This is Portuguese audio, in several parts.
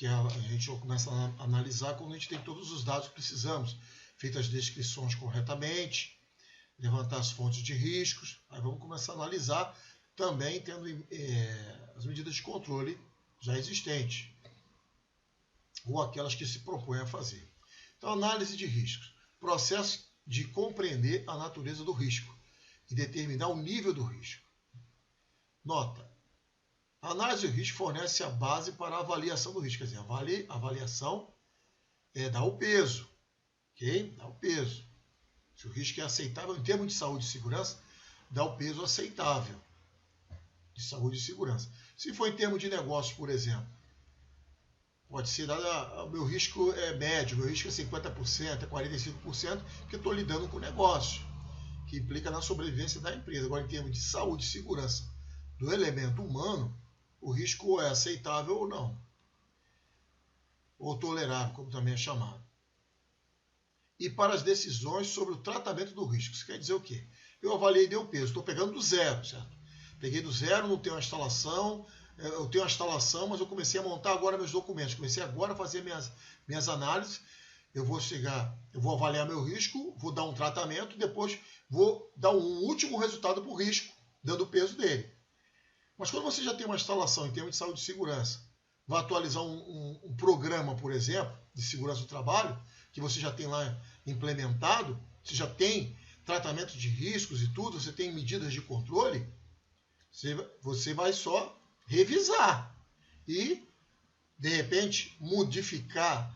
que a gente começa a analisar quando a gente tem todos os dados que precisamos, feitas as descrições corretamente, levantar as fontes de riscos. Aí vamos começar a analisar também tendo as medidas de controle já existentes, ou aquelas que se propõem a fazer. Então, análise de riscos. Processo de compreender a natureza do risco e determinar o nível do risco. Nota. A análise de risco fornece a base para a avaliação do risco. Quer dizer, a avaliação dá o peso. Ok? Dá o peso. Se o risco é aceitável, em termos de saúde e segurança, dá o peso aceitável de saúde e segurança. Se for em termos de negócio, por exemplo, pode ser dado, o meu risco é médio, meu risco é 50%, é 45%, porque eu estou lidando com o negócio, que implica na sobrevivência da empresa. Agora, em termos de saúde e segurança do elemento humano, o risco é aceitável ou não, ou tolerável, como também é chamado. E para as decisões sobre o tratamento do risco. Isso quer dizer o quê? Eu avaliei e dei o peso, estou pegando do zero, certo? Peguei do zero, não tenho uma instalação, eu tenho uma instalação, mas eu comecei a montar agora meus documentos, comecei agora a fazer minhas análises, eu vou avaliar meu risco, vou dar um tratamento, depois vou dar um último resultado para o risco, dando o peso dele. Mas quando você já tem uma instalação em termos de saúde e segurança, vai atualizar um programa, por exemplo, de segurança do trabalho, que você já tem lá implementado, você já tem tratamento de riscos e tudo, você tem medidas de controle, você vai só revisar e, de repente, modificar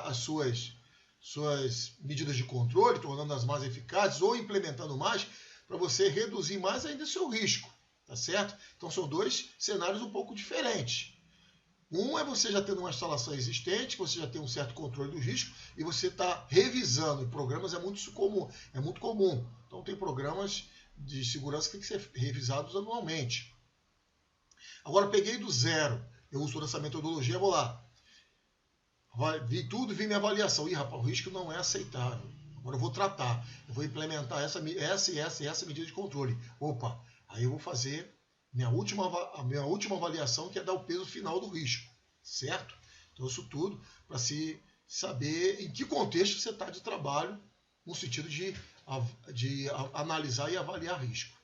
as suas medidas de controle, tornando-as mais eficazes ou implementando mais para você reduzir mais ainda o seu risco, tá certo? Então são dois cenários um pouco diferentes. Um é você já tendo uma instalação existente, você já tem um certo controle do risco e você está revisando. Em programas é muito comum. Então tem programas de segurança que tem que ser revisados anualmente. Agora peguei do zero, eu uso toda essa metodologia, vou lá. Vi tudo, vi minha avaliação. Ih, rapaz, o risco não é aceitável. Agora eu vou tratar, eu vou implementar essa medida de controle. Opa, aí eu vou fazer a minha última avaliação, que é dar o peso final do risco, certo? Então isso tudo para se saber em que contexto você está de trabalho, no sentido de analisar e avaliar risco.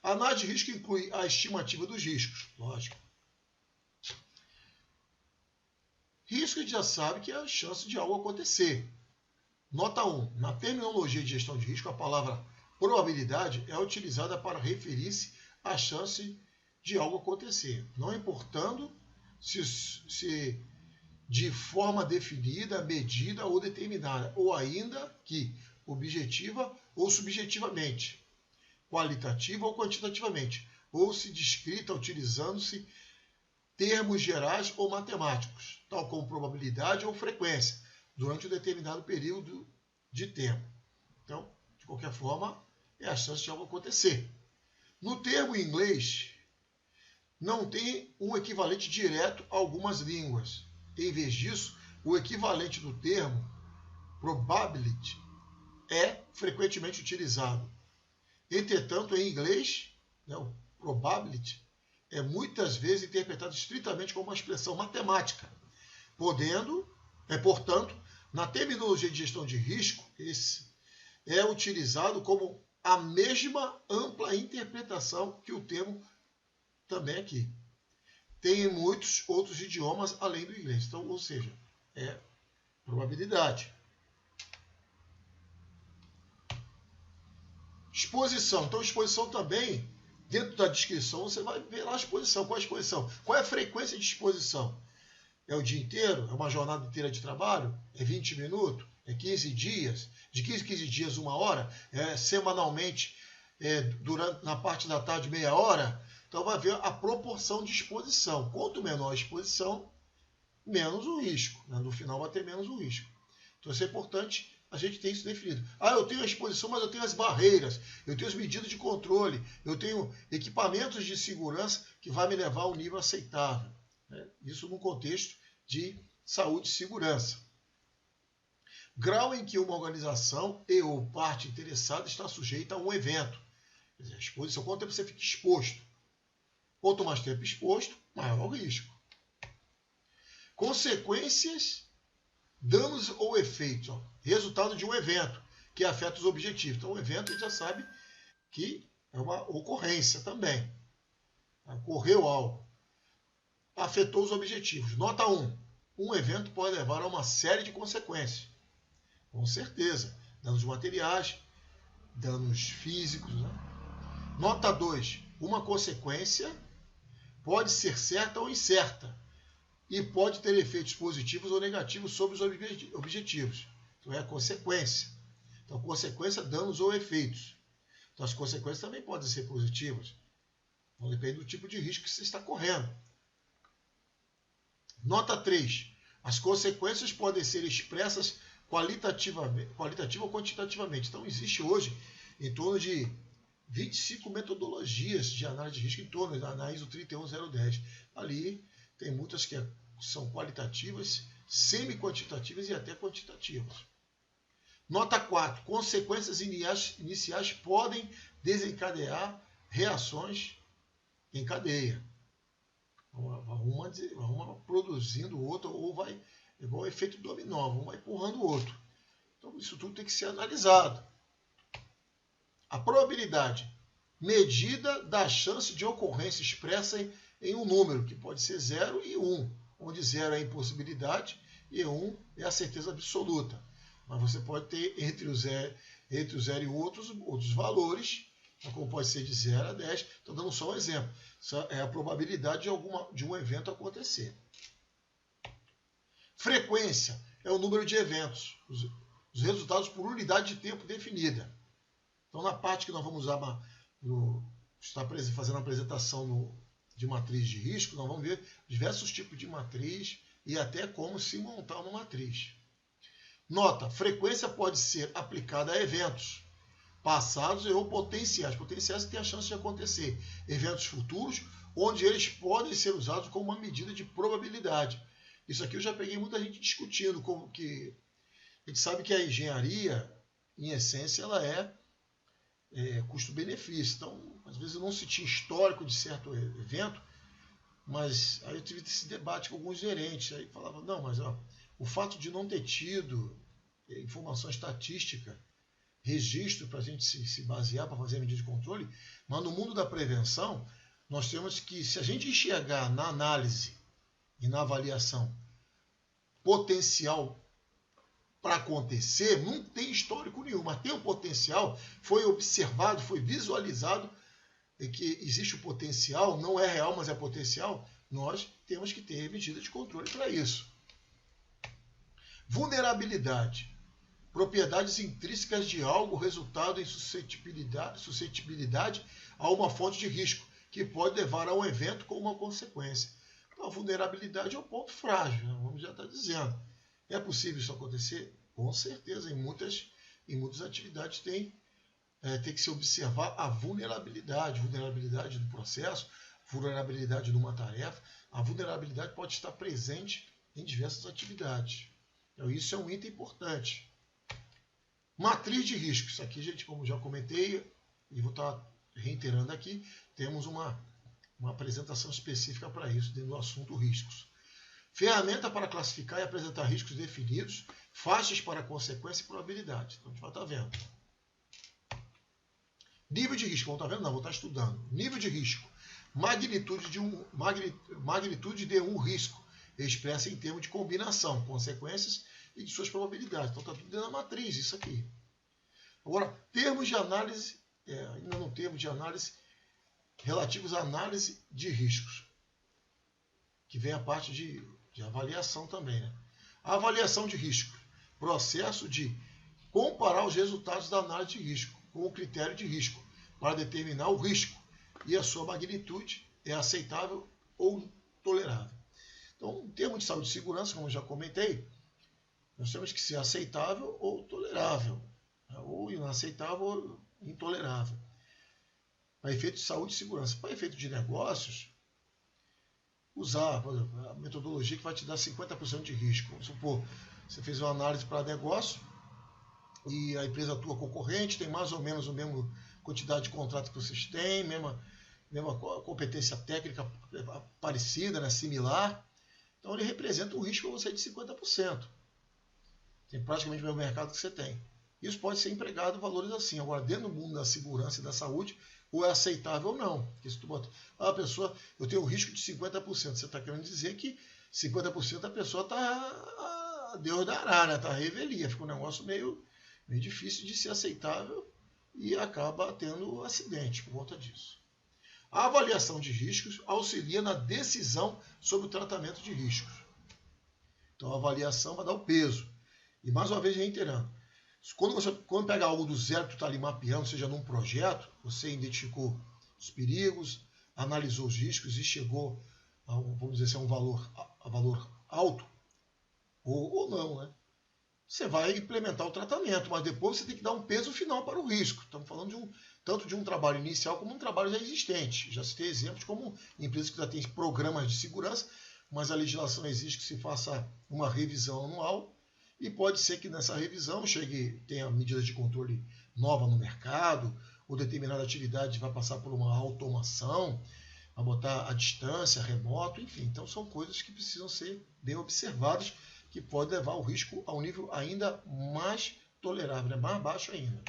A análise de risco inclui a estimativa dos riscos, lógico. Risco a gente já sabe que é a chance de algo acontecer. Nota 1. Na terminologia de gestão de risco, a palavra probabilidade é utilizada para referir-se à chance de algo acontecer, não importando se de forma definida, medida ou determinada, ou ainda que objetiva ou subjetivamente, qualitativa ou quantitativamente, ou se descrita utilizando-se termos gerais ou matemáticos, tal como probabilidade ou frequência, durante um determinado período de tempo. Então, de qualquer forma, é a chance de algo acontecer. No termo em inglês, não tem um equivalente direto a algumas línguas. Em vez disso, o equivalente do termo probability é frequentemente utilizado. Entretanto, em inglês, o probability é muitas vezes interpretado estritamente como uma expressão matemática, portanto, na terminologia de gestão de risco, esse é utilizado como a mesma ampla interpretação que o termo também aqui. Tem em muitos outros idiomas além do inglês. Então, ou seja, é probabilidade. Exposição. Então, exposição também, dentro da descrição, você vai ver lá a exposição. Qual é a exposição? Qual é a frequência de exposição? É o dia inteiro? É uma jornada inteira de trabalho? É 20 minutos? É 15 dias? De 15 em 15 dias, 1 hora? É semanalmente, na parte da tarde, meia hora? Então vai ver a proporção de exposição. Quanto menor a exposição, menos o risco. No final vai ter menos o risco. Então isso é importante a gente ter isso definido. Eu tenho a exposição, mas eu tenho as barreiras, eu tenho as medidas de controle, eu tenho equipamentos de segurança que vai me levar a um nível aceitável. Isso no contexto de saúde e segurança. Grau em que uma organização e ou parte interessada está sujeita a um evento. Quer dizer, a exposição, quanto tempo você fica exposto? Quanto mais tempo exposto, maior o risco. Consequências, danos ou efeitos. Ó, resultado de um evento que afeta os objetivos. Então, o evento a gente já sabe que é uma ocorrência também. Ocorreu algo. Afetou os objetivos. Nota 1. Um evento pode levar a uma série de consequências. Com certeza. Danos materiais, danos físicos. Né? Nota 2. Uma consequência pode ser certa ou incerta e pode ter efeitos positivos ou negativos sobre os objetivos. Então é a consequência. Então, consequência, danos ou efeitos. Então, as consequências também podem ser positivas. Então, depende do tipo de risco que você está correndo. Nota 3. As consequências podem ser expressas qualitativa ou quantitativamente. Então, existe hoje em torno de 25 metodologias de análise de risco em torno da ISO 31010. Ali tem muitas que são qualitativas, semi-quantitativas e até quantitativas. Nota 4. Consequências iniciais podem desencadear reações em cadeia. Uma produzindo o outro, ou vai, igual o efeito dominó, um vai empurrando o outro. Então, isso tudo tem que ser analisado. A probabilidade, medida da chance de ocorrência expressa em um número, que pode ser 0 e 1, onde 0 é a impossibilidade e 1 é a certeza absoluta. Mas você pode ter entre o 0 e outros valores, como pode ser de 0 a 10. Estou dando só um exemplo. Isso é a probabilidade de um evento acontecer. Frequência é o número de eventos, os resultados por unidade de tempo definida. Então, na parte que nós vamos usar, está fazendo a apresentação de matriz de risco, nós vamos ver diversos tipos de matriz e até como se montar uma matriz. Nota, frequência pode ser aplicada a eventos passados ou potenciais. Potenciais têm a chance de acontecer. Eventos futuros, onde eles podem ser usados como uma medida de probabilidade. Isso aqui eu já peguei muita gente discutindo, como que a gente sabe que a engenharia, em essência, ela é custo-benefício. Então, às vezes eu não tinha histórico de certo evento, mas aí eu tive esse debate com alguns gerentes. Aí falava, não, mas o fato de não ter tido informação estatística, registro para a gente se basear para fazer a medida de controle, mas no mundo da prevenção, nós temos que, se a gente enxergar na análise e na avaliação potencial para acontecer, não tem histórico nenhum, mas tem um potencial, foi observado, foi visualizado que existe o potencial, não é real, mas é potencial, nós temos que ter medida de controle para isso. Vulnerabilidade. Propriedades intrínsecas de algo resultado em suscetibilidade a uma fonte de risco, que pode levar a um evento com uma consequência. Então, a vulnerabilidade é um ponto frágil, né? Vamos já estar dizendo. É possível isso acontecer? Com certeza, em muitas atividades tem que se observar a vulnerabilidade do processo, vulnerabilidade de uma tarefa. A vulnerabilidade pode estar presente em diversas atividades. Então, isso é um item importante. Matriz de risco. Isso aqui, gente, como já comentei, e vou estar reiterando aqui, temos uma apresentação específica para isso, dentro do assunto riscos. Ferramenta para classificar e apresentar riscos definidos, faixas para consequência e probabilidade. Então, a gente vai estar vendo. Nível de risco. Vamos estar vendo? Não, vou estar estudando. Nível de risco. Magnitude de um risco, expressa em termos de combinação, consequências e de suas probabilidades. Então, está tudo dentro da matriz, isso aqui. Agora, termos de análise, ainda no termo de análise, relativos à análise de riscos, que vem a parte de avaliação também. Né? A avaliação de risco, processo de comparar os resultados da análise de risco com o critério de risco, para determinar o risco e a sua magnitude é aceitável ou tolerável. Então, em termos de saúde e segurança, como eu já comentei, nós temos que ser aceitável ou tolerável, ou inaceitável ou intolerável. Para efeito de saúde e segurança. Para efeito de negócios, usar, por exemplo, a metodologia que vai te dar 50% de risco. Vamos supor, você fez uma análise para negócio e a empresa tua concorrente tem mais ou menos a mesma quantidade de contratos que vocês têm, mesma competência técnica parecida, né, similar. Então ele representa um risco para você de 50%. Tem praticamente o mesmo mercado que você tem. Isso pode ser empregado em valores assim. Agora, dentro do mundo da segurança e da saúde, ou é aceitável ou não. Porque se tu bota, a pessoa, eu tenho um risco de 50%. Você está querendo dizer que 50% a pessoa está, Deus dará, né? Está à revelia. Fica um negócio meio difícil de ser aceitável e acaba tendo acidente por conta disso. A avaliação de riscos auxilia na decisão sobre o tratamento de riscos. Então a avaliação vai dar o peso. E mais uma vez reiterando, quando pega algo do zero que tu está ali mapeando, seja num projeto, você identificou os perigos, analisou os riscos e chegou a vamos dizer assim, a valor alto, ou não, né? Você vai implementar o tratamento, mas depois você tem que dar um peso final para o risco. Estamos falando tanto de um trabalho inicial como um trabalho já existente. Já citei exemplos como empresas que já têm programas de segurança, mas a legislação exige que se faça uma revisão anual e pode ser que nessa revisão tenha medidas de controle nova no mercado, ou determinada atividade vai passar por uma automação, vai botar a distância, remoto, enfim. Então são coisas que precisam ser bem observadas, que pode levar o risco a um nível ainda mais tolerável, né? Mais baixo ainda.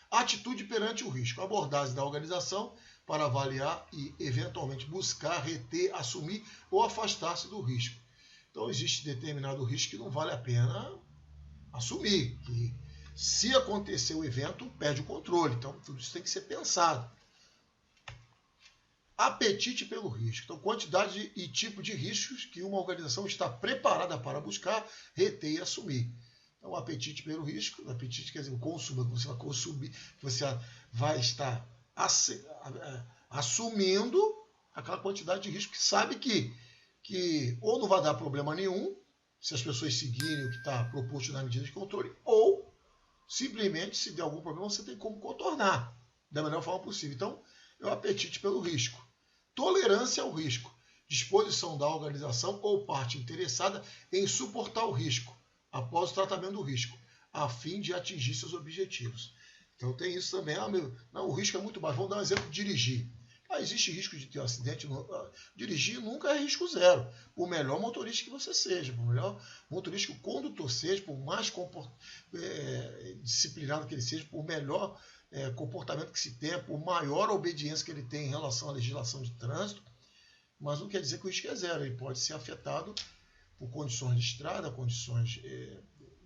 Atitude perante o risco. Abordagem da organização para avaliar e, eventualmente, buscar, reter, assumir ou afastar-se do risco. Então, existe determinado risco que não vale a pena assumir. Que, se acontecer o evento, perde o controle. Então, tudo isso tem que ser pensado. Apetite pelo risco. Então, quantidade e tipo de riscos que uma organização está preparada para buscar, reter e assumir. Então, o apetite pelo risco, o apetite quer dizer o consumo, que você vai consumir, que você vai estar assumindo aquela quantidade de risco que sabe que ou não vai dar problema nenhum, se as pessoas seguirem o que está proposto na medida de controle, ou simplesmente, se der algum problema, você tem como contornar da melhor forma possível. Então, é o apetite pelo risco. Tolerância ao risco. Disposição da organização ou parte interessada em suportar o risco após o tratamento do risco, a fim de atingir seus objetivos. Então tem isso também. O risco é muito baixo. Vamos dar um exemplo de dirigir. Existe risco de ter um acidente. Dirigir nunca é risco zero. Por melhor motorista que você seja, por melhor motorista que o condutor seja, por mais disciplinado que ele seja, por melhor comportamento que se tenha, por maior obediência que ele tem em relação à legislação de trânsito, mas não quer dizer que o risco é zero. Ele pode ser afetado por condições de estrada, condições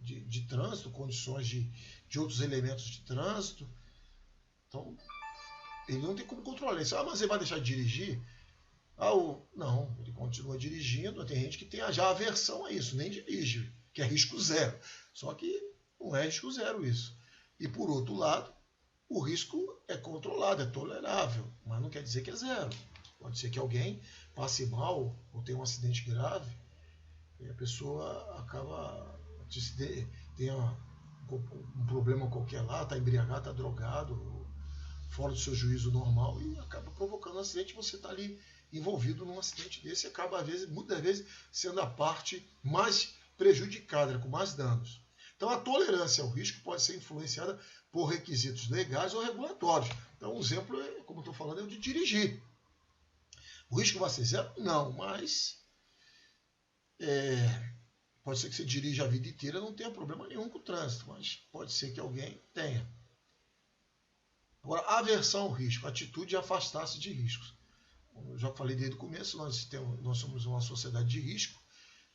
de trânsito, condições de outros elementos de trânsito. Então, ele não tem como controlar isso. Mas ele vai deixar de dirigir? Não, ele continua dirigindo. Tem gente que tem já aversão a isso, nem dirige, que é risco zero. Só que não é risco zero isso. E por outro lado, o risco é controlado, é tolerável, mas não quer dizer que é zero. Pode ser que alguém passe mal ou tenha um acidente grave e a pessoa acaba tenha um problema qualquer lá, está embriagado, está drogado, fora do seu juízo normal e acaba provocando um acidente. Você está ali envolvido num acidente desse e acaba, muitas vezes, sendo a parte mais prejudicada, com mais danos. Então, a tolerância ao risco pode ser influenciada por requisitos legais ou regulatórios. Então, um exemplo, como eu estou falando, é o de dirigir. O risco vai ser zero? Não, mas pode ser que você dirija a vida inteira e não tenha problema nenhum com o trânsito, mas pode ser que alguém tenha. Agora, aversão ao risco, atitude de afastar-se de riscos. Eu já falei desde o começo, nós somos uma sociedade de risco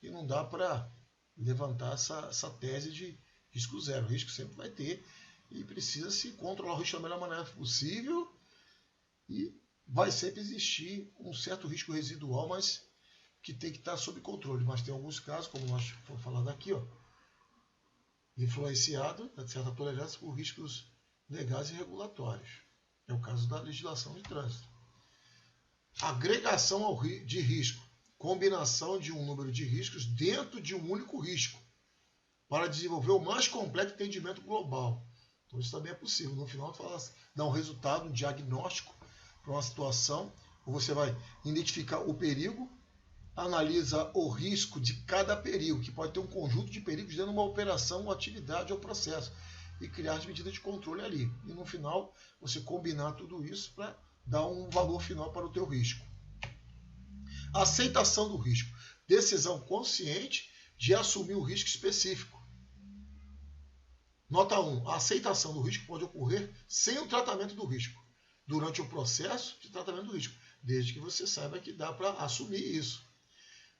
e não dá para levantar essa tese de risco zero. O risco sempre vai ter e precisa se controlar o risco da melhor maneira possível e vai sempre existir um certo risco residual, mas que tem que estar sob controle. Mas tem alguns casos, como nós fomos falando aqui, influenciado, de certa tolerância, por riscos legais e regulatórios. É o caso da legislação de trânsito. Agregação de risco. Combinação de um número de riscos dentro de um único risco, para desenvolver o mais completo entendimento global. Então isso também é possível. No final, dá um resultado, um diagnóstico para uma situação, ou você vai identificar o perigo, analisa o risco de cada perigo, que pode ter um conjunto de perigos dentro de uma operação, uma atividade ou processo, e criar as medidas de controle ali. E no final, você combinar tudo isso para dar um valor final para o teu risco. Aceitação do risco. Decisão consciente de assumir o risco específico. Nota 1. A aceitação do risco pode ocorrer sem o tratamento do risco, durante o processo de tratamento do risco, desde que você saiba que dá para assumir isso.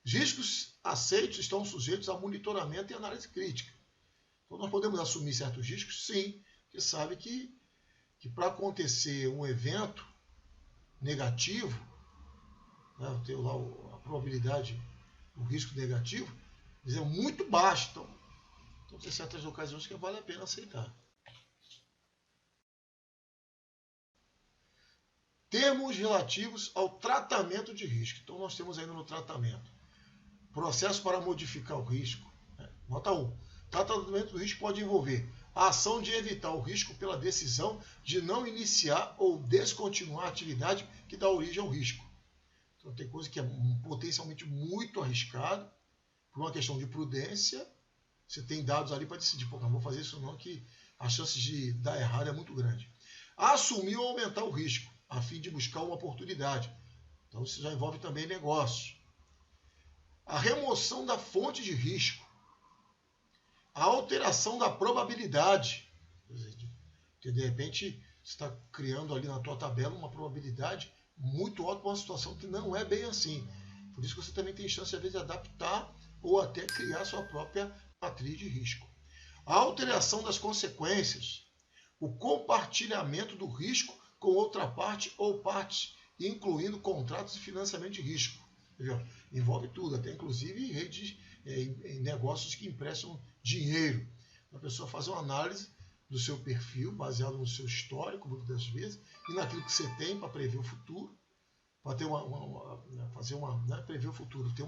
Os riscos aceitos estão sujeitos a monitoramento e análise crítica. Então, nós podemos assumir certos riscos? Sim, porque sabe que para acontecer um evento negativo, né, ter lá a probabilidade, o risco negativo, é muito baixo. Então, tem certas ocasiões que vale a pena aceitar. Termos relativos ao tratamento de risco. Então, nós temos ainda no tratamento. Processo para modificar o risco. Nota 1. Tratamento do risco pode envolver a ação de evitar o risco pela decisão de não iniciar ou descontinuar a atividade que dá origem ao risco. Então, tem coisa que é potencialmente muito arriscado, por uma questão de prudência. Você tem dados ali para decidir, pô, não vou fazer isso não, que a chance de dar errado é muito grande. Assumir ou aumentar o risco, a fim de buscar uma oportunidade. Então, isso já envolve também negócios. A remoção da fonte de risco. A alteração da probabilidade. Porque, de repente, você está criando ali na tua tabela uma probabilidade muito alta para uma situação que não é bem assim. Por isso que você também tem chance, às vezes, de adaptar ou até criar sua própria matriz de risco. A alteração das consequências. O compartilhamento do risco com outra parte ou partes, incluindo contratos e financiamento de risco. Envolve tudo, até inclusive redes, negócios que emprestam dinheiro. A pessoa faz uma análise do seu perfil, baseado no seu histórico, muitas das vezes, e naquilo que você tem para prever o futuro, para ter prever o futuro, ter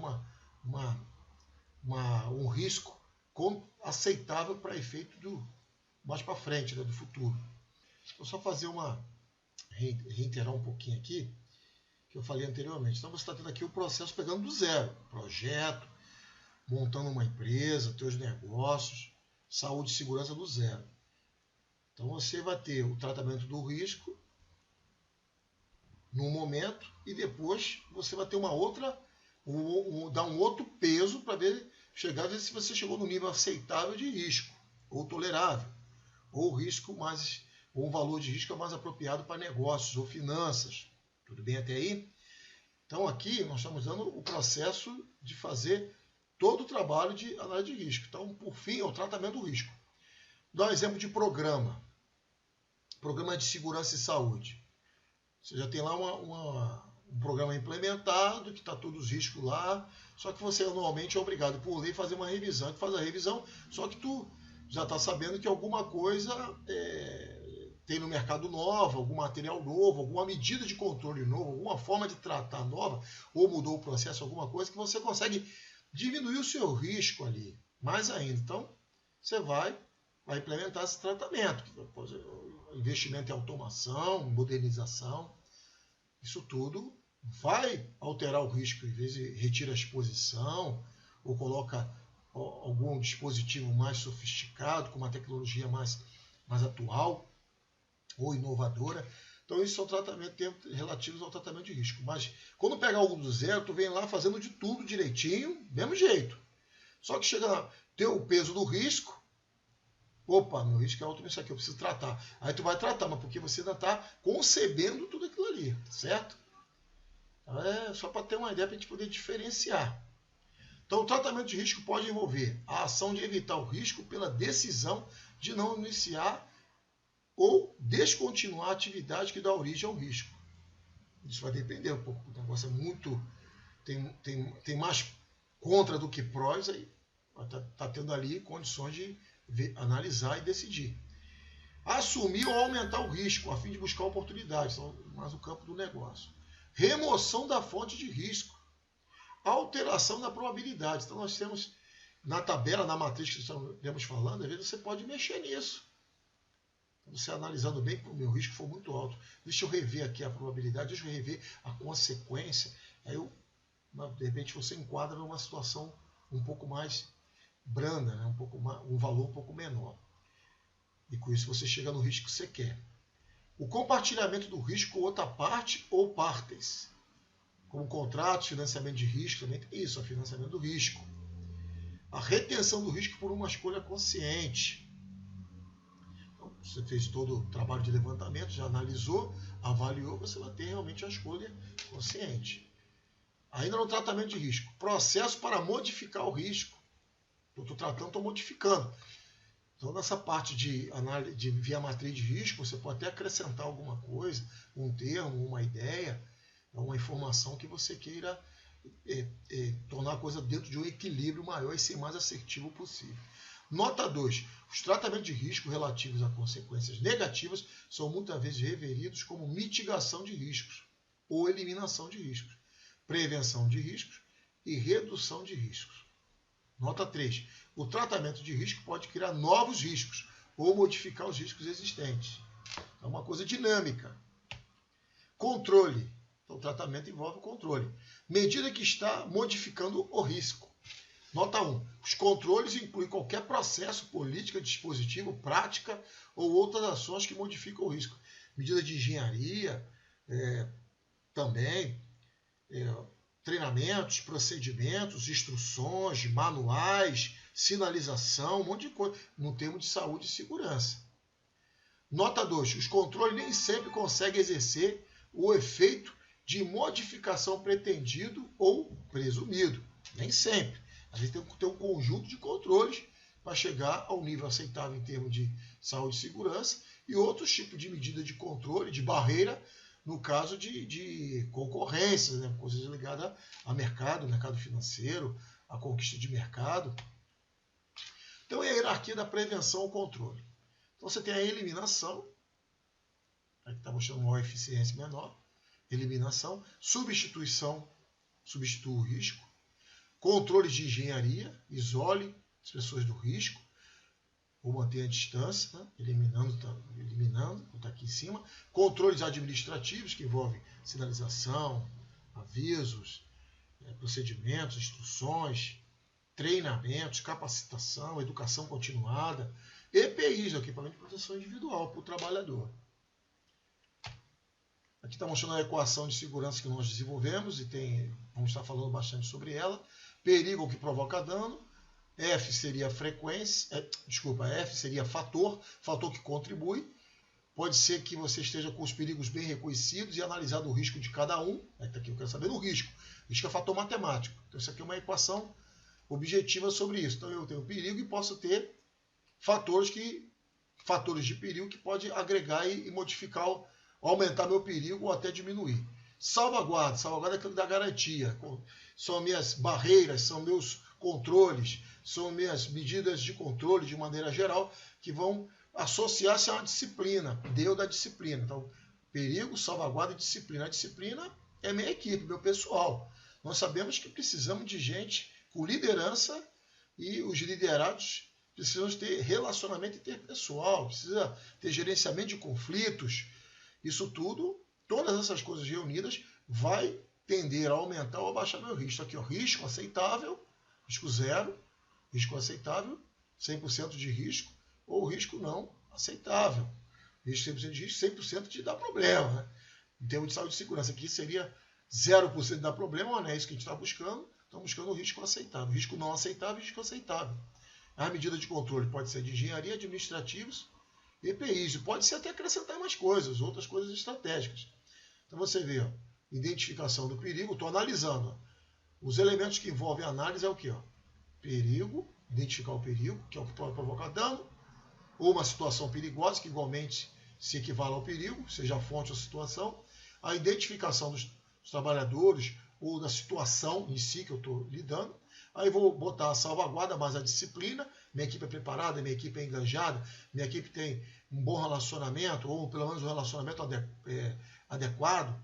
um risco aceitável para efeito do mais para frente, né, do futuro. Vou só fazer reiterar um pouquinho aqui, que eu falei anteriormente. Então, você está tendo aqui o processo pegando do zero. Projeto, montando uma empresa, teus negócios, saúde e segurança do zero. Então, você vai ter o tratamento do risco num momento e depois você vai ter uma outra, dar um outro peso para chegar a ver se você chegou no nível aceitável de risco, ou tolerável, ou risco mais, ou um valor de risco mais apropriado para negócios ou finanças. Tudo bem até aí? Então, aqui nós estamos dando o processo de fazer todo o trabalho de análise de risco. Então, por fim, é o tratamento do risco. Dá um exemplo de programa. Programa de segurança e saúde. Você já tem lá um programa implementado, que está todos os riscos lá, só que você normalmente é obrigado por lei a fazer uma revisão. Tu faz a revisão, só que tu já está sabendo que alguma coisa tem no mercado nova, algum material novo, alguma medida de controle novo, alguma forma de tratar nova, ou mudou o processo, alguma coisa que você consegue diminuir o seu risco ali, mais ainda. Então, você vai implementar esse tratamento. Investimento em automação, modernização, isso tudo vai alterar o risco. Às vezes retira a exposição ou coloca algum dispositivo mais sofisticado, com uma tecnologia mais atual ou inovadora. Então, isso são tratamentos relativos ao tratamento de risco. Mas, quando pegar algo do zero, tu vem lá fazendo de tudo direitinho, mesmo jeito. Só que chega lá, tem o peso do risco. Opa, meu risco é alto nisso aqui, eu preciso tratar. Aí tu vai tratar, mas porque você ainda está concebendo tudo aquilo ali, certo? Então, é só para ter uma ideia, para a gente poder diferenciar. Então, o tratamento de risco pode envolver a ação de evitar o risco pela decisão de não iniciar ou descontinuar a atividade que dá origem ao risco. Isso vai depender um pouco. O negócio é muito... Tem mais contra do que prós, aí está tendo ali condições de analisar e decidir. Assumir ou aumentar o risco, a fim de buscar oportunidades, então, mais o campo do negócio. Remoção da fonte de risco. Alteração da probabilidade. Então, nós temos na tabela, na matriz que estamos falando, às vezes você pode mexer nisso. Você analisando bem, o meu risco foi muito alto. Deixa eu rever aqui a probabilidade, deixa eu rever a consequência. Aí, de repente, você enquadra numa situação um pouco mais branda, né? Um valor um pouco menor. E com isso você chega no risco que você quer. O compartilhamento do risco com outra parte ou partes. como contratos, financiamento de risco, também tem isso, o financiamento do risco. A retenção do risco por uma escolha consciente. Então, você fez todo o trabalho de levantamento, já analisou, avaliou, você vai ter realmente a escolha consciente. Ainda no tratamento de risco, processo para modificar o risco. Eu estou tratando, estou modificando. Então, nessa parte de análise de via matriz de risco, você pode até acrescentar alguma coisa, um termo, uma ideia, uma informação que você queira tornar a coisa dentro de um equilíbrio maior e ser mais assertivo possível. Nota 2. Os tratamentos de risco relativos a consequências negativas são muitas vezes referidos como mitigação de riscos ou eliminação de riscos, prevenção de riscos e redução de riscos. Nota 3. O tratamento de risco pode criar novos riscos ou modificar os riscos existentes. É uma coisa dinâmica. Controle. Então, o tratamento envolve o controle. Medida que está modificando o risco. Nota 1. Os controles incluem qualquer processo, política, dispositivo, prática ou outras ações que modificam o risco. Medida de engenharia, também, treinamentos, procedimentos, instruções, manuais, sinalização, um monte de coisa, no termo de saúde e segurança. Nota 2. Os controles nem sempre conseguem exercer o efeito de modificação pretendido ou presumido. Nem sempre. A gente tem que ter um conjunto de controles para chegar ao nível aceitável em termos de saúde e segurança e outros tipos de medida de controle, de barreira, no caso de concorrência, né? Coisas ligadas a mercado financeiro, a conquista de mercado. Então é a hierarquia da prevenção ao controle. Então você tem a eliminação, aqui está mostrando uma eficiência menor, eliminação, substituição, substitua o risco, controles de engenharia, isole as pessoas do risco, ou manter a distância, né? eliminando, está aqui em cima. Controles administrativos, que envolvem sinalização, avisos, procedimentos, instruções, treinamentos, capacitação, educação continuada, EPIs, equipamento de proteção individual para o trabalhador. Aqui está mostrando a equação de segurança que nós desenvolvemos e vamos estar falando bastante sobre ela. Perigo que provoca dano. F seria frequência, F seria fator que contribui. Pode ser que você esteja com os perigos bem reconhecidos e analisado o risco de cada um. Aqui eu quero saber do risco. Risco é fator matemático. Então isso aqui é uma equação objetiva sobre isso. Então eu tenho perigo e posso ter fatores de perigo que pode agregar e modificar, aumentar meu perigo ou até diminuir. Salvaguarda é aquilo da garantia. São minhas barreiras, são meus controles, são minhas medidas de controle de maneira geral que vão associar-se a uma disciplina, Deus da disciplina. Então, perigo, salvaguarda e disciplina. A disciplina é minha equipe, meu pessoal. Nós sabemos que precisamos de gente com liderança e os liderados precisam ter relacionamento interpessoal, precisa ter gerenciamento de conflitos. Isso tudo, todas essas coisas reunidas, vai tender a aumentar ou abaixar meu risco. Aqui, ó, risco aceitável, risco zero, risco aceitável, 100% de risco, ou risco não aceitável. Risco 100% de risco, 100% de dar problema. Né? Em termos de saúde e segurança, aqui seria 0% de dar problema, mas não é isso que a gente está buscando. Estamos buscando o risco aceitável. Risco não aceitável e risco aceitável. A medida de controle pode ser de engenharia, administrativos, EPIs. Pode ser até acrescentar mais coisas, outras coisas estratégicas. Então você vê, ó, identificação do perigo. Estou analisando. Ó. Os elementos que envolvem a análise é o quê? Ó? Perigo, identificar o perigo, que é o que pode provocar dano, ou uma situação perigosa, que igualmente se equivale ao perigo, seja a fonte ou a situação. A identificação dos trabalhadores ou da situação em si que eu estou lidando. Aí vou botar a salvaguarda, mais a disciplina. Minha equipe é preparada, minha equipe é engajada, minha equipe tem um bom relacionamento, ou pelo menos um relacionamento adequado.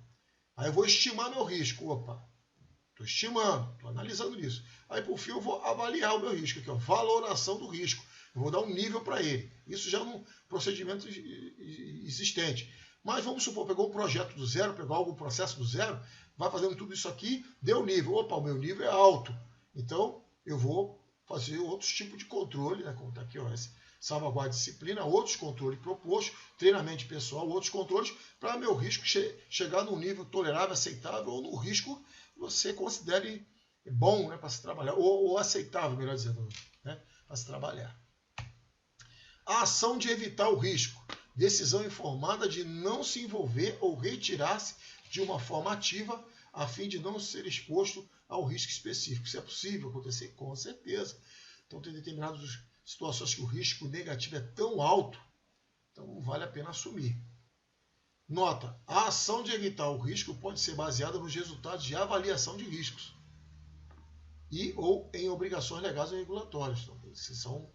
Aí eu vou estimar meu risco. Opa, estou estimando, estou analisando isso. Aí, por fim, eu vou avaliar o meu risco, aqui, ó, valoração do risco. Eu vou dar um nível para ele. Isso já é um procedimento existente. Mas vamos supor, pegou um projeto do zero, pegou algum processo do zero, vai fazendo tudo isso aqui, deu nível. Opa, o meu nível é alto. Então, eu vou fazer outros tipos de controle, né? Como está aqui, ó, salvaguarda de disciplina, outros controles propostos, treinamento pessoal, outros controles, para meu risco chegar num nível tolerável, aceitável, ou no risco que você considere bom, né, para se trabalhar, ou aceitável, melhor dizendo, né, para se trabalhar. A ação de evitar o risco. Decisão informada de não se envolver ou retirar-se de uma forma ativa a fim de não ser exposto ao risco específico. Isso é possível acontecer? Com certeza. Então, tem determinadas situações que o risco negativo é tão alto, então não vale a pena assumir. Nota, a ação de evitar o risco pode ser baseada nos resultados de avaliação de riscos e ou em obrigações legais ou regulatórias. Então, esses são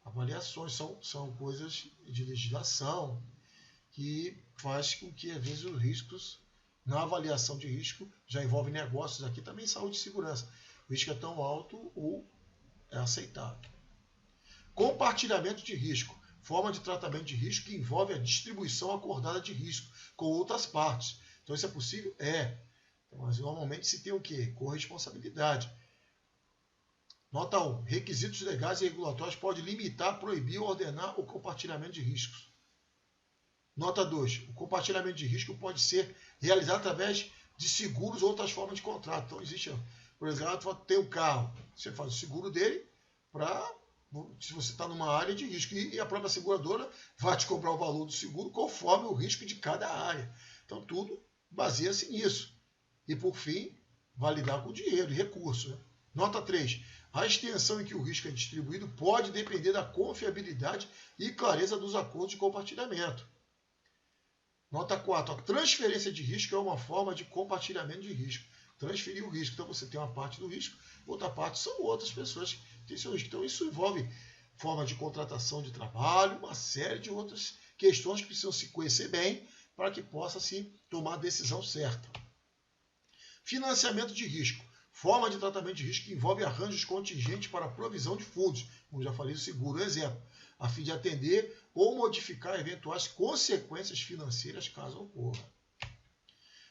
avaliações, são coisas de legislação que faz com que, às vezes, os riscos, na avaliação de risco, já envolve negócios aqui, também saúde e segurança. O risco é tão alto ou é aceitável. Compartilhamento de risco. Forma de tratamento de risco que envolve a distribuição acordada de risco com outras partes. Então, isso é possível? É. Então, mas normalmente se tem o quê? Corresponsabilidade. Nota 1. Requisitos legais e regulatórios podem limitar, proibir ou ordenar o compartilhamento de riscos. Nota 2. O compartilhamento de risco pode ser realizado através de seguros ou outras formas de contrato. Então, existe, por exemplo, tem um carro, você faz o seguro dele para, se você está numa área de risco, e a própria seguradora vai te cobrar o valor do seguro conforme o risco de cada área. Então, tudo baseia-se nisso. E, por fim, vai lidar com dinheiro e recursos. Né? Nota 3. A extensão em que o risco é distribuído pode depender da confiabilidade e clareza dos acordos de compartilhamento. Nota 4. A transferência de risco é uma forma de compartilhamento de risco. Transferir o risco. Então, você tem uma parte do risco, outra parte são outras pessoas que têm seu risco. Então, isso envolve forma de contratação de trabalho, uma série de outras questões que precisam se conhecer bem para que possa se tomar a decisão certa. Financiamento de risco. Forma de tratamento de risco que envolve arranjos contingentes para a provisão de fundos, como já falei do seguro, exemplo, a fim de atender ou modificar eventuais consequências financeiras caso ocorra.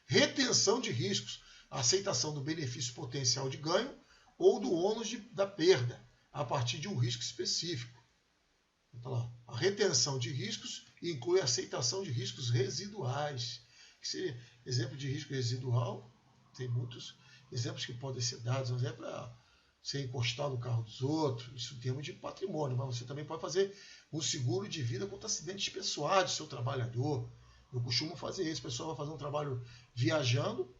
Retenção de riscos, a aceitação do benefício potencial de ganho ou do ônus da perda, a partir de um risco específico. Então, lá, a retenção de riscos inclui a aceitação de riscos residuais. Que seria exemplo de risco residual, tem muitos exemplos que podem ser dados. Um exemplo é você encostar no carro dos outros, isso em termos de patrimônio, mas você também pode fazer um seguro de vida contra acidentes pessoais do seu trabalhador. Eu costumo fazer isso, o pessoal vai fazer um trabalho viajando,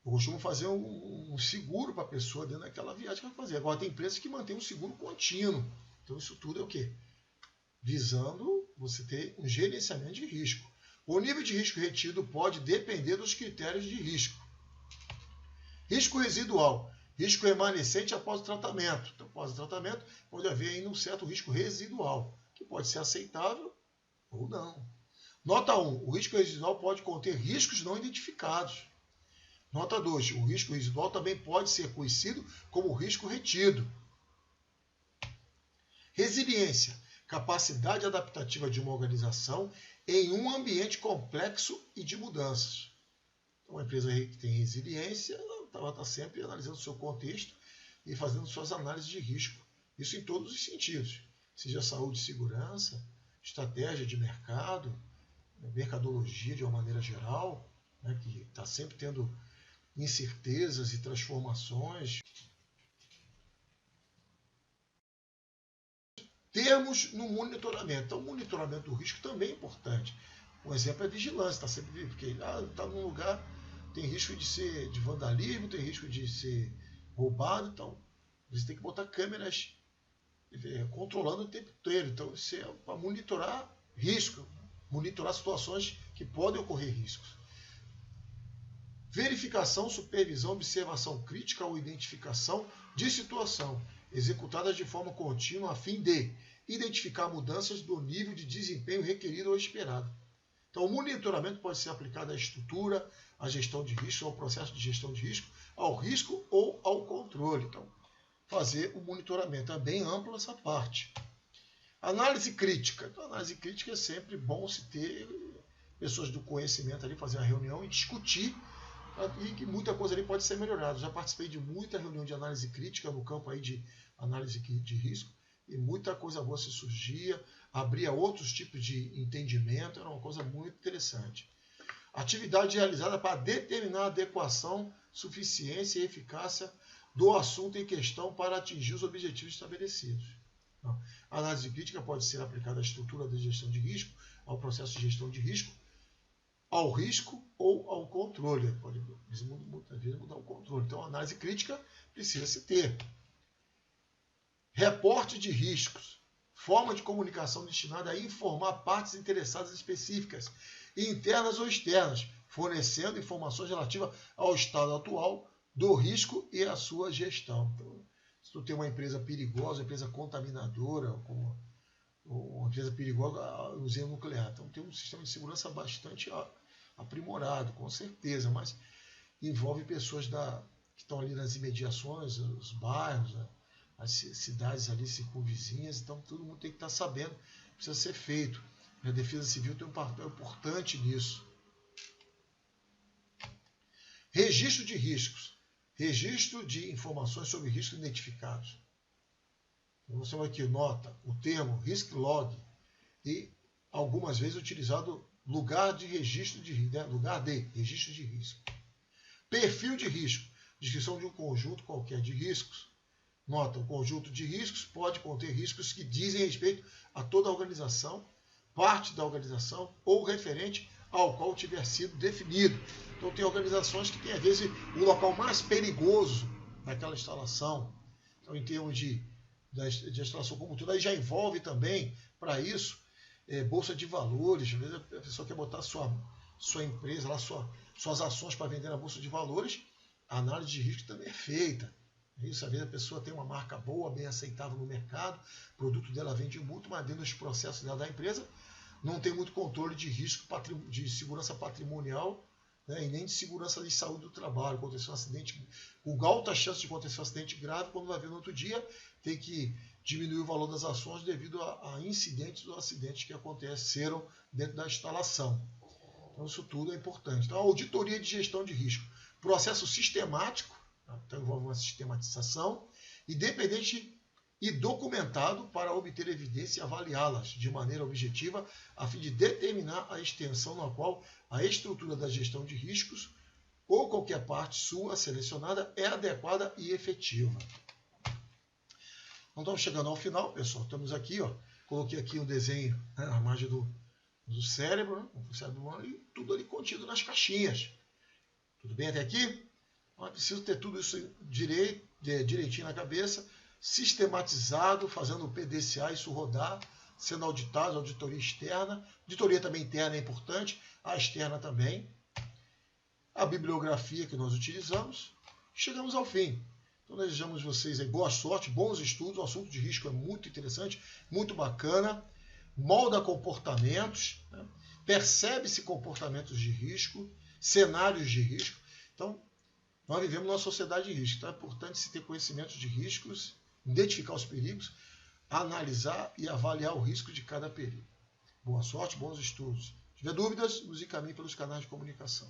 eu costumo fazer um seguro para a pessoa dentro daquela viagem que vai fazer. Agora, tem empresas que mantêm um seguro contínuo. Então, isso tudo é o quê? Visando você ter um gerenciamento de risco. O nível de risco retido pode depender dos critérios de risco. Risco residual. Risco remanescente após o tratamento. Então, após o tratamento, pode haver ainda um certo risco residual, que pode ser aceitável ou não. Nota 1. O risco residual pode conter riscos não identificados. Nota 2. O risco residual também pode ser conhecido como risco retido. Resiliência. Capacidade adaptativa de uma organização em um ambiente complexo e de mudanças. Então, uma empresa que tem resiliência, ela está sempre analisando o seu contexto e fazendo suas análises de risco. Isso em todos os sentidos. Seja saúde e segurança, estratégia de mercado, mercadologia de uma maneira geral, né, que está sempre tendo incertezas e transformações. Termos no monitoramento. Então, o monitoramento do risco também é importante. Um exemplo é a vigilância. Está sempre porque está num lugar, tem risco de vandalismo, tem risco de ser roubado. Então, você tem que botar câmeras controlando o tempo inteiro. Então, isso é para monitorar risco, monitorar situações que podem ocorrer riscos. Verificação, supervisão, observação crítica ou identificação de situação, executadas de forma contínua a fim de identificar mudanças do nível de desempenho requerido ou esperado. Então, o monitoramento pode ser aplicado à estrutura, à gestão de risco, ao processo de gestão de risco, ao risco ou ao controle. Então, fazer o monitoramento é bem amplo essa parte. Análise crítica. Então, análise crítica é sempre bom se ter pessoas do conhecimento ali, fazer uma reunião e discutir, e que muita coisa ali pode ser melhorada. Já participei de muita reunião de análise crítica no campo aí de análise de risco, e muita coisa boa se surgia, abria outros tipos de entendimento, era uma coisa muito interessante. Atividade realizada para determinar a adequação, suficiência e eficácia do assunto em questão para atingir os objetivos estabelecidos. A análise crítica pode ser aplicada à estrutura de gestão de risco, ao processo de gestão de risco, ao risco ou ao controle. Pode muitas vezes mudar o controle. Então, a análise crítica precisa se ter. Reporte de riscos. Forma de comunicação destinada a informar partes interessadas específicas, internas ou externas, fornecendo informações relativas ao estado atual do risco e à sua gestão. Então, se tu tem uma empresa perigosa, uma empresa contaminadora, como uma empresa perigosa, a usina nuclear. Então, tem um sistema de segurança bastante aprimorado, com certeza, mas envolve pessoas que estão ali nas imediações, os bairros, as cidades ali circunvizinhas, então todo mundo tem que estar sabendo, precisa ser feito. A Defesa Civil tem um papel importante nisso. Registro de riscos. Registro de informações sobre riscos identificados. Então, nós temos aqui, nota, o termo risk log e algumas vezes utilizado lugar de registro de risco, né? Lugar de registro de risco. Perfil de risco. Descrição de um conjunto qualquer de riscos. Nota, o conjunto de riscos pode conter riscos que dizem respeito a toda a organização, parte da organização ou referente ao qual tiver sido definido. Então tem organizações que têm, às vezes, o local mais perigoso daquela instalação. Então, em termos de instalação como tudo, aí já envolve também, para isso, bolsa de valores. Às vezes a pessoa quer botar sua empresa, lá, suas ações para vender na bolsa de valores, a análise de risco também é feita. Isso, às vezes a pessoa tem uma marca boa, bem aceitável no mercado, o produto dela vende muito, mas dentro dos processos da empresa não tem muito controle de risco, de segurança patrimonial, né, e nem de segurança de saúde do trabalho. Aconteceu um acidente, com alta chance de acontecer um acidente grave, quando vai ver no outro dia, tem que diminuir o valor das ações devido a incidentes ou acidentes que aconteceram dentro da instalação. Então isso tudo é importante. Então, a auditoria de gestão de risco, processo sistemático, então envolve uma sistematização, independente e documentado para obter evidência e avaliá-las de maneira objetiva, a fim de determinar a extensão na qual a estrutura da gestão de riscos ou qualquer parte sua selecionada é adequada e efetiva. Então estamos chegando ao final, pessoal. Estamos aqui, ó, coloquei aqui um desenho, né, a imagem do cérebro, né, o cérebro humano, e tudo ali contido nas caixinhas. Tudo bem até aqui? Então, é preciso ter tudo isso direitinho na cabeça, sistematizado, fazendo o PDCA, isso rodar, sendo auditado, auditoria externa. Auditoria também interna é importante, a externa também. A bibliografia que nós utilizamos. Chegamos ao fim. Então, desejamos vocês aí boa sorte, bons estudos. O assunto de risco é muito interessante, muito bacana. Molda comportamentos, né? Percebe-se comportamentos de risco, cenários de risco. Então, nós vivemos numa sociedade de risco. Então, é importante se ter conhecimentos de riscos, identificar os perigos, analisar e avaliar o risco de cada perigo. Boa sorte, bons estudos. Se tiver dúvidas, nos encaminhe pelos canais de comunicação.